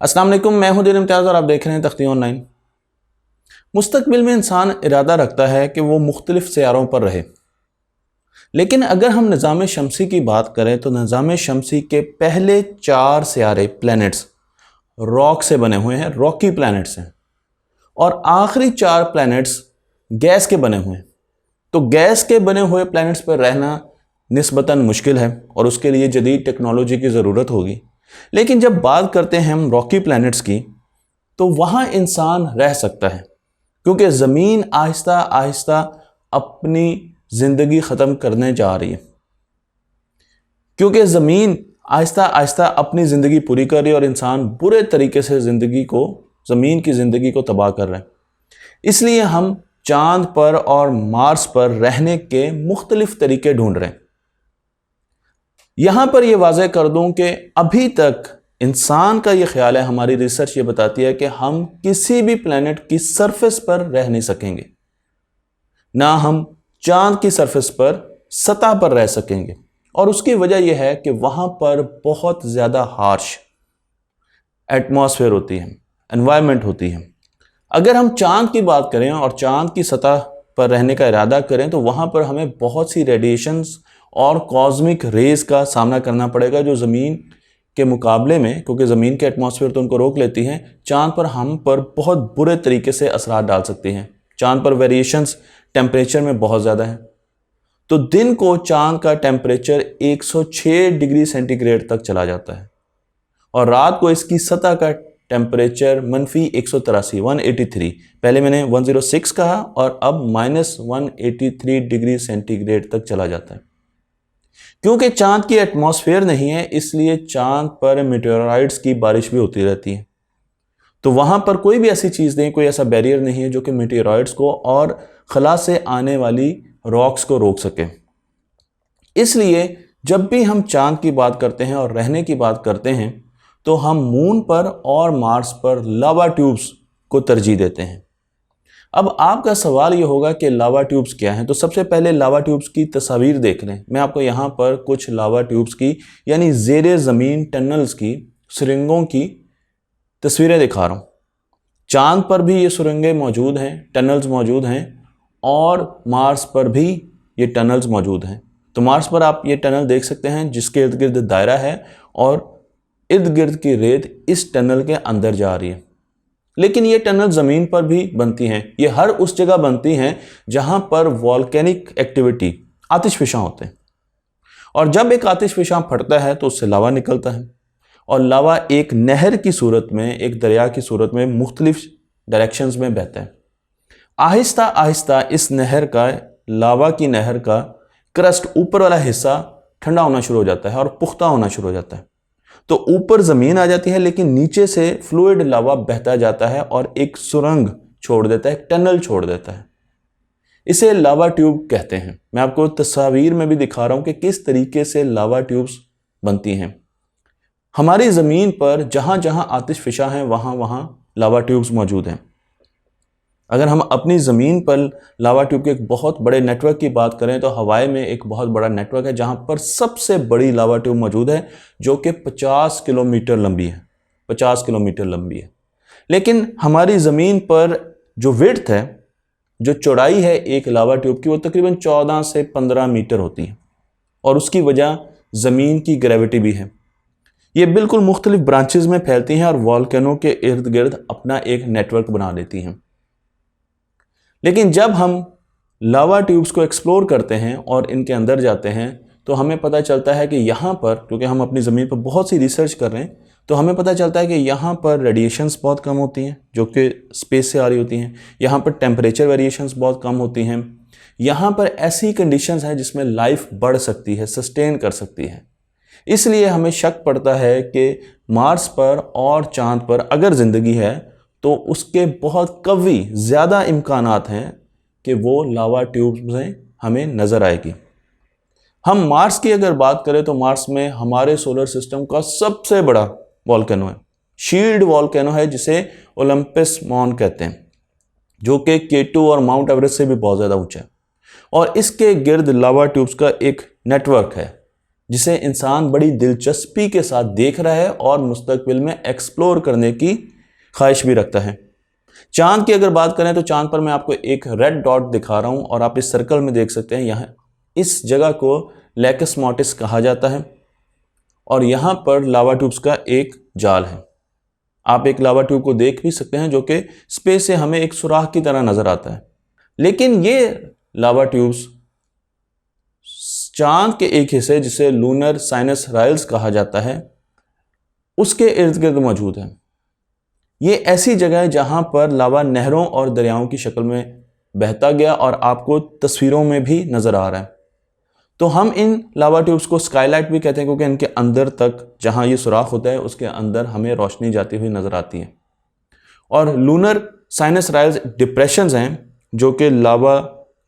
अस्सलाम वालेकुम, मैं हूं दिन इम्तियाज़ और आप देख रहे हैं तख्ती ऑनलाइन। मुस्तकबिल में इंसान इरादा रखता है कि वो मुख्तलिफ सियारों पर रहे, लेकिन अगर हम निज़ाम शमसी की बात करें तो निज़ाम शमसी के पहले 4 सियारे प्लैनेट्स रॉक से बने हुए हैं, रॉकी प्लैनेट्स हैं, और आखिरी 4 प्लैनेट्स गैस के बने हुए हैं। तो गैस के बने हुए प्लैनेट्स पर रहना निस्बतन मुश्किल है और उसके लिए जदीद टेक्नोलॉजी की ज़रूरत होगी। लेकिन जब बात करते हैं हम रॉकी प्लैनेट्स की, तो वहाँ इंसान रह सकता है, क्योंकि ज़मीन आहिस्ता आहिस्ता अपनी ज़िंदगी ख़त्म करने जा रही है। क्योंकि ज़मीन आहिस्ता आहिस्ता अपनी ज़िंदगी पूरी कर रही है और इंसान बुरे तरीके से ज़मीन की ज़िंदगी को तबाह कर रहे हैं। इसलिए हम चांद पर और मार्स पर रहने के मुख्तलिफ तरीके ढूंढ रहे हैं। यहां पर यह वाज़ेह कर दूं कि अभी तक इंसान का यह ख्याल है, हमारी रिसर्च ये बताती है कि हम किसी भी प्लेनेट की सरफेस पर रह नहीं सकेंगे, ना हम चांद की सरफेस पर सतह पर रह सकेंगे। और उसकी वजह यह है कि वहां पर बहुत ज़्यादा हार्श एटमॉस्फेयर होती है, एनवायरनमेंट होती है। अगर हम चांद की बात करें और चांद की सतह पर रहने का इरादा करें तो वहां पर हमें बहुत सी रेडिएशंस और कॉस्मिक रेज का सामना करना पड़ेगा, जो ज़मीन के मुकाबले में, क्योंकि ज़मीन के एटमॉस्फेयर तो उनको रोक लेती हैं, चांद पर हम पर बहुत बुरे तरीके से असरात डाल सकती हैं। चांद पर वेरिएशंस टेम्परेचर में बहुत ज़्यादा है। तो दिन को चांद का टेम्परेचर 106 डिग्री सेंटीग्रेड तक चला जाता है और रात को इसकी सतह का टेम्परेचर -183 183, पहले मैंने 106 कहा और अब -183 डिग्री सेंटीग्रेड तक चला जाता है। क्योंकि चांद की एटमॉस्फेयर नहीं है, इसलिए चांद पर मेटेओराइट्स की बारिश भी होती रहती है। तो वहां पर कोई भी ऐसी चीज़ नहीं, कोई ऐसा बैरियर नहीं है जो कि मेटेओराइट्स को और खला से आने वाली रॉक्स को रोक सके। इसलिए जब भी हम चांद की बात करते हैं और रहने की बात करते हैं तो हम मून पर और मार्स पर लावा ट्यूब्स को तरजीह देते हैं। अब आपका सवाल ये होगा कि लावा ट्यूब्स क्या हैं। तो सबसे पहले लावा ट्यूब्स की तस्वीर देख लें। मैं आपको यहाँ पर कुछ लावा ट्यूब्स की यानी ज़ेरे ज़मीन टनल्स की, सुरंगों की तस्वीरें दिखा रहा हूँ। चांद पर भी ये सुरंगें मौजूद हैं, टनल्स मौजूद हैं, और मार्स पर भी ये टनल्स मौजूद हैं। तो मार्स पर आप ये टनल देख सकते हैं जिसके इर्द गिर्द दायरा है और इर्द गिर्द की रेत इस टनल के अंदर जा रही है। लेकिन ये टनल ज़मीन पर भी बनती हैं। ये हर उस जगह बनती हैं जहां पर वॉल्केनिक एक्टिविटी, आतिशफ़िशां होते हैं, और जब एक आतिशफ़िशां फटता है तो उससे लावा निकलता है और लावा एक नहर की सूरत में, एक दरिया की सूरत में मुख्तलिफ डायरेक्शंस में बहता है। आहिस्ता आहिस्ता इस नहर का, लावा की नहर का क्रस्ट, ऊपर वाला हिस्सा ठंडा होना शुरू हो जाता है और पुख्ता होना शुरू हो जाता है। तो ऊपर ज़मीन आ जाती है, लेकिन नीचे से फ्लूइड लावा बहता जाता है और एक सुरंग छोड़ देता है, एक टनल छोड़ देता है। इसे लावा ट्यूब कहते हैं। मैं आपको तस्वीर में भी दिखा रहा हूं कि किस तरीके से लावा ट्यूब्स बनती हैं। हमारी ज़मीन पर जहां जहां आतिशफ़िशां हैं वहां वहां लावा ट्यूब्स मौजूद हैं। अगर हम अपनी ज़मीन पर लावा ट्यूब के एक बहुत बड़े नेटवर्क की बात करें तो हवाई में एक बहुत बड़ा नेटवर्क है जहां पर सबसे बड़ी लावा ट्यूब मौजूद है, जो कि 50 किलोमीटर लंबी है। 50 किलोमीटर लंबी है। लेकिन हमारी ज़मीन पर जो विड्थ है, जो चौड़ाई है एक लावा ट्यूब की, वो तकरीबन 14 से 15 मीटर होती है और उसकी वजह ज़मीन की ग्रेविटी भी है। ये बिल्कुल मुख्तलिफ ब्रांचेज में फैलती हैं और वॉल्केनो के इर्द गिर्द अपना एक नेटवर्क बना लेती हैं। लेकिन जब हम लावा ट्यूब्स को एक्सप्लोर करते हैं और इनके अंदर जाते हैं तो हमें पता चलता है कि यहाँ पर, क्योंकि हम अपनी ज़मीन पर बहुत सी रिसर्च कर रहे हैं, तो हमें पता चलता है कि यहाँ पर रेडिएशंस बहुत कम होती हैं जो कि स्पेस से आ रही होती हैं। यहाँ पर टेम्परेचर वेरिएशंस बहुत कम होती हैं। यहाँ पर ऐसी कंडीशंस हैं जिसमें लाइफ बढ़ सकती है, सस्टेन कर सकती है। इसलिए हमें शक पड़ता है कि मार्स पर और चाँद पर अगर ज़िंदगी है तो उसके बहुत कवी ज़्यादा इम्कानात हैं कि वो लावा ट्यूब्स में हमें नज़र आएगी। हम मार्स की अगर बात करें तो मार्स में हमारे सोलर सिस्टम का सबसे बड़ा वॉल्केनो है, शील्ड वॉल्केनो है, जिसे ओलंपस मॉन कहते हैं, जो कि K2 और माउंट एवरेस्ट से भी बहुत ज़्यादा ऊंचा है। और इसके गिर्द लावा ट्यूब्स का एक नेटवर्क है जिसे इंसान बड़ी दिलचस्पी के साथ देख रहा है और मुस्तकबिल में एक्सप्लोर करने की ख्वाहिश भी रखता है। चांद की अगर बात करें तो चांद पर मैं आपको एक रेड डॉट दिखा रहा हूं और आप इस सर्कल में देख सकते हैं, यहाँ इस जगह को लेकस मोटिस कहा जाता है और यहाँ पर लावा ट्यूब्स का एक जाल है। आप एक लावा ट्यूब को देख भी सकते हैं जो कि स्पेस से हमें एक सुराख की तरह नजर आता है। लेकिन ये लावा ट्यूब्स चांद के एक हिस्से जिसे लूनर साइनस राइल्स कहा जाता है उसके इर्द गिर्द मौजूद है। ये ऐसी जगह है जहां पर लावा नहरों और दरियाओं की शक्ल में बहता गया और आपको तस्वीरों में भी नजर आ रहा है। तो हम इन लावा ट्यूब्स को स्काईलाइट भी कहते हैं क्योंकि इनके अंदर तक जहां ये सुराख होता है उसके अंदर हमें रोशनी जाती हुई नजर आती है। और लूनर साइनस राइल्स डिप्रेशंस हैं जो कि लावा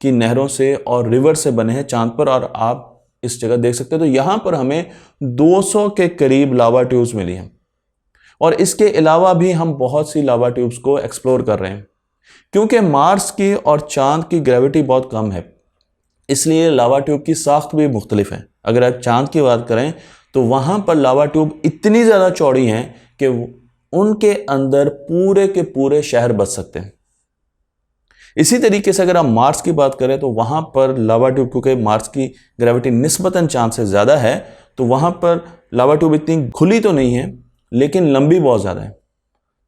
की नहरों से और रिवर से बने हैं चांद पर, और आप इस जगह देख सकते हैं। तो यहां पर हमें 200 के करीब लावा ट्यूब्स मिली हैं और इसके अलावा भी हम बहुत सी लावा ट्यूब्स को एक्सप्लोर कर रहे हैं। क्योंकि मार्स की और चांद की ग्रेविटी बहुत कम है, इसलिए लावा ट्यूब की साख्त भी मुख्तलिफ है। अगर आप चांद की बात करें तो वहां पर लावा ट्यूब इतनी ज़्यादा चौड़ी हैं कि उनके अंदर पूरे के पूरे शहर बस सकते हैं। इसी तरीके से अगर आप मार्स की बात करें तो वहां पर लावा ट्यूब, क्योंकि मार्स की ग्रेविटी निस्बतन चांद से ज़्यादा है, तो वहां पर लावा ट्यूब इतनी खुली तो नहीं है लेकिन लंबी बहुत ज़्यादा है।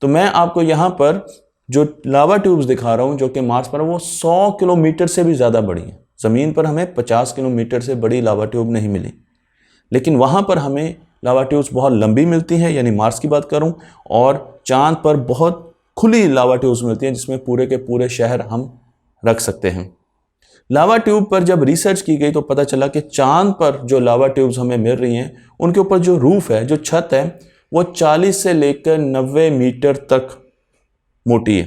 तो मैं आपको यहाँ पर जो लावा ट्यूब्स दिखा रहा हूँ जो कि मार्स पर वो 100 किलोमीटर से भी ज़्यादा बड़ी हैं। ज़मीन पर हमें 50 किलोमीटर से बड़ी लावा ट्यूब नहीं मिली, लेकिन वहाँ पर हमें लावा ट्यूब्स बहुत लंबी मिलती हैं, यानी मार्स की बात करूँ, और चांद पर बहुत खुली लावा ट्यूब्स मिलती हैं जिसमें पूरे के पूरे शहर हम रख सकते हैं। लावा ट्यूब पर जब रिसर्च की गई तो पता चला कि चांद पर जो लावा ट्यूब्स हमें मिल रही हैं उनके ऊपर जो रूफ है, जो छत है, वो 40 से लेकर 90 मीटर तक मोटी है।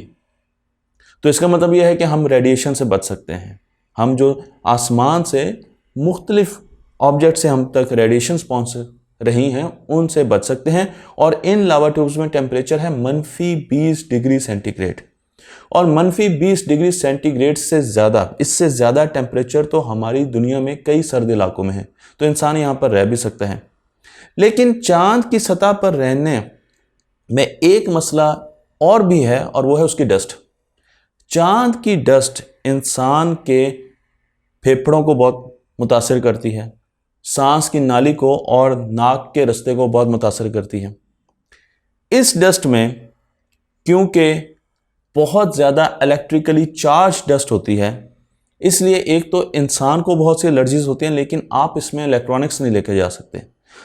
तो इसका मतलब यह है कि हम रेडिएशन से बच सकते हैं। हम जो आसमान से मुख्तलिफ ऑब्जेक्ट से हम तक रेडिएशंस पहुंच रही हैं उनसे बच सकते हैं। और इन लावा ट्यूब्स में टेम्परेचर है -20 डिग्री सेंटीग्रेड, और -20 डिग्री सेंटीग्रेड से ज़्यादा, इससे ज़्यादा टेम्परेचर तो हमारी दुनिया में कई सर्द इलाकों में है, तो इंसान यहाँ पर रह भी सकता है। लेकिन चांद की सतह पर रहने में एक मसला और भी है और वो है उसकी डस्ट। चांद की डस्ट इंसान के फेफड़ों को बहुत मुतासिर करती है, सांस की नाली को और नाक के रास्ते को बहुत मुतासिर करती है। इस डस्ट में क्योंकि बहुत ज़्यादा इलेक्ट्रिकली चार्ज डस्ट होती है, इसलिए एक तो इंसान को बहुत सी एलर्जीज होती हैं, लेकिन आप इसमें इलेक्ट्रॉनिक्स नहीं लेके जा सकते।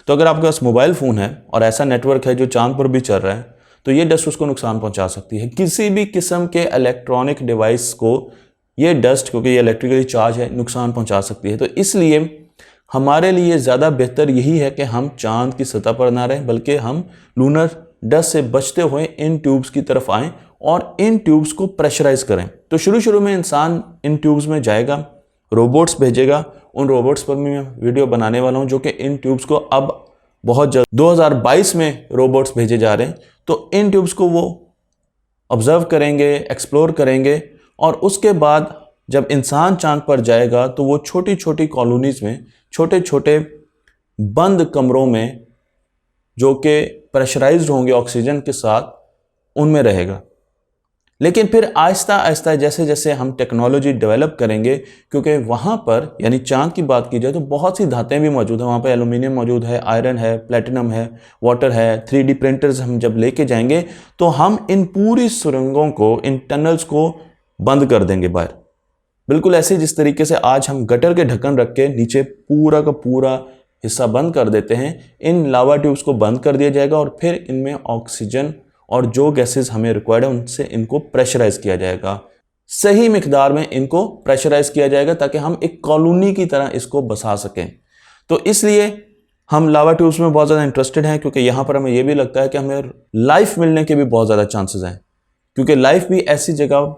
तो अगर आपके पास मोबाइल फ़ोन है और ऐसा नेटवर्क है जो चांद पर भी चल रहा है तो ये डस्ट उसको नुकसान पहुंचा सकती है। किसी भी किस्म के इलेक्ट्रॉनिक डिवाइस को ये डस्ट, क्योंकि ये इलेक्ट्रिकली चार्ज है, नुकसान पहुंचा सकती है। तो इसलिए हमारे लिए ज़्यादा बेहतर यही है कि हम चांद की सतह पर ना रहें, बल्कि हम लूनर डस्ट से बचते हुए इन ट्यूब्स की तरफ आएँ और इन ट्यूब्स को प्रेशराइज करें। तो शुरू में इंसान इन ट्यूब्स में जाएगा, रोबोट्स भेजेगा, उन रोबोट्स पर मैं वीडियो बनाने वाला हूं जो कि इन ट्यूब्स को अब बहुत जल्द 2022 में रोबोट्स भेजे जा रहे हैं। तो इन ट्यूब्स को वो ऑब्जर्व करेंगे, एक्सप्लोर करेंगे, और उसके बाद जब इंसान चांद पर जाएगा तो वो छोटी छोटी कॉलोनीज़ में, छोटे छोटे बंद कमरों में जो कि प्रेशराइज्ड होंगे ऑक्सीजन के साथ, उनमें रहेगा। लेकिन फिर आहिस्ता आहिस्ता जैसे जैसे हम टेक्नोलॉजी डेवलप करेंगे, क्योंकि वहाँ पर यानी चांद की बात की जाए तो बहुत सी धातें भी मौजूद हैं, वहाँ पर एल्यूमिनियम मौजूद है, आयरन है, प्लेटिनम है, वाटर है, 3D प्रिंटर्स हम जब लेके जाएंगे तो हम इन पूरी सुरंगों को, इन टनल्स को बंद कर देंगे बाहर, बिल्कुल ऐसे जिस तरीके से आज हम गटर के ढक्कन रख के नीचे पूरा का पूरा हिस्सा बंद कर देते हैं। इन लावा ट्यूब्स को बंद कर दिया जाएगा और फिर इनमें ऑक्सीजन और जो गैसेस हमें रिक्वायर्ड है उनसे इनको प्रेशराइज किया जाएगा, सही मिकदार में इनको प्रेशराइज किया जाएगा ताकि हम एक कॉलोनी की तरह इसको बसा सकें। तो इसलिए हम लावा ट्यूब्स में बहुत ज़्यादा इंटरेस्टेड हैं, क्योंकि यहाँ पर हमें यह भी लगता है कि हमें लाइफ मिलने के भी बहुत ज़्यादा चांसेस हैं, क्योंकि लाइफ भी ऐसी जगह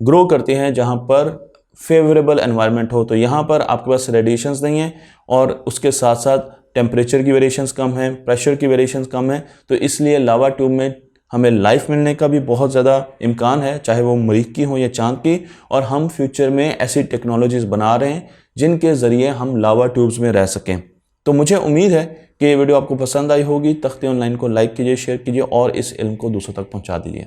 ग्रो करती हैं जहाँ पर फेवरेबल एनवायरनमेंट हो। तो यहाँ पर आपके पास रेडिएशंस नहीं है और उसके साथ साथ टेम्परेचर की वेरिएशंस कम है, प्रेशर की वेरिएशंस कम है, तो इसलिए लावा ट्यूब में हमें लाइफ मिलने का भी बहुत ज़्यादा इम्कान है, चाहे वो मरीख की हो या चांद की। और हम फ्यूचर में ऐसी टेक्नोलॉजीज़ बना रहे हैं जिनके ज़रिए हम लावा ट्यूब्स में रह सकें। तो मुझे उम्मीद है कि ये वीडियो आपको पसंद आई होगी। तख्ती ऑनलाइन को लाइक कीजिए, शेयर कीजिए और इस इल्म को दूसरों तक पहुंचा दीजिए।